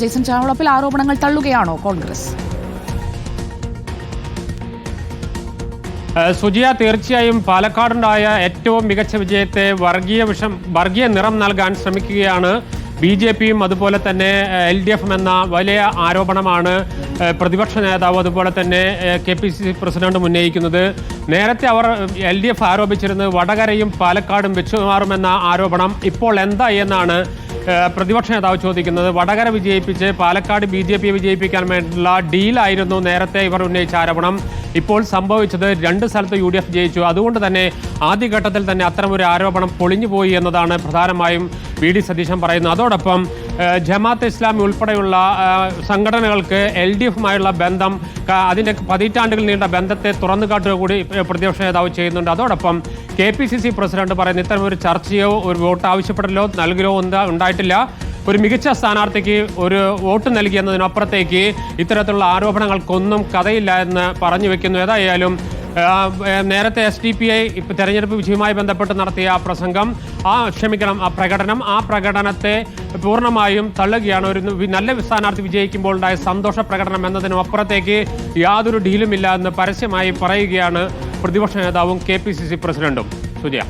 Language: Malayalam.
ജെയ്സൺ ചാവളപ്പിൽ ആരോപണങ്ങൾ തള്ളുകയാണോ കോൺഗ്രസ്? സുജിയ, തീർച്ചയായും പാലക്കാടുണ്ടായ ഏറ്റവും മികച്ച വിജയത്തെ വർഗീയ നിറം നൽകാൻ ശ്രമിക്കുകയാണ് BJPയും അതുപോലെ തന്നെ LDFും എന്ന വലിയ ആരോപണമാണ് പ്രതിപക്ഷ നേതാവ് അതുപോലെ തന്നെ KPCC പ്രസിഡന്റും ഉന്നയിക്കുന്നത്. നേരത്തെ അവർ LDF ആരോപിച്ചിരുന്നത് വടകരയും പാലക്കാടും വെച്ചുമാറുമെന്ന ആരോപണം ഇപ്പോൾ എന്തായി എന്നാണ് പ്രതിപക്ഷ നേതാവ് ചോദിക്കുന്നത്. വടകര വിജയിപ്പിച്ച് പാലക്കാട് BJP വിജയിപ്പിക്കാൻ വേണ്ടിയുള്ള ഡീലായിരുന്നു നേരത്തെ ഇവർ ഉന്നയിച്ച ആരോപണം. ഇപ്പോൾ സംഭവിച്ചത് രണ്ട് സ്ഥലത്ത് UDF ജയിച്ചു. അതുകൊണ്ട് തന്നെ ആദ്യഘട്ടത്തിൽ തന്നെ അത്തരമൊരു ആരോപണം പൊളിഞ്ഞുപോയി എന്നതാണ് പ്രധാനമായും VD സതീശൻ പറയുന്നത്. അതോടൊപ്പം ജമാഅത്തെ ഇസ്ലാമി ഉൾപ്പെടെയുള്ള സംഘടനകൾക്ക് LDFുമായുള്ള ബന്ധം, അതിൻ്റെ പതിറ്റാണ്ടുകൾ നീണ്ട ബന്ധത്തെ തുറന്നു കാട്ടുക കൂടി പ്രതിപക്ഷ നേതാവ് ചെയ്യുന്നുണ്ട്. അതോടൊപ്പം KPCC പ്രസിഡന്റ് പറയുന്ന ഇത്തരമൊരു ചർച്ചയോ ഒരു വോട്ട് ആവശ്യപ്പെടലോ നൽകലോ ഉണ്ടായിട്ടില്ല. ഒരു മികച്ച സ്ഥാനാർത്ഥിക്ക് ഒരു വോട്ട് നൽകി എന്നതിനപ്പുറത്തേക്ക് ഇത്തരത്തിലുള്ള ആരോപണങ്ങൾക്കൊന്നും കഥയില്ല എന്ന് പറഞ്ഞു വെക്കുന്നു. ഏതായാലും നേരത്തെ SDPI തെരഞ്ഞെടുപ്പ് വിജയവുമായി ബന്ധപ്പെട്ട് നടത്തിയ ആ പ്രകടനത്തെ പൂർണ്ണമായും തള്ളുകയാണ്. ഒരു നല്ല സ്ഥാനാർത്ഥി വിജയിക്കുമ്പോൾ ഉണ്ടായ സന്തോഷ പ്രകടനം എന്നതിനും അപ്പുറത്തേക്ക് യാതൊരു ഡീലുമില്ല എന്ന് പരസ്യമായി പറയുകയാണ് പ്രതിപക്ഷ നേതാവും KPCC പ്രസിഡന്റും. സുജയ.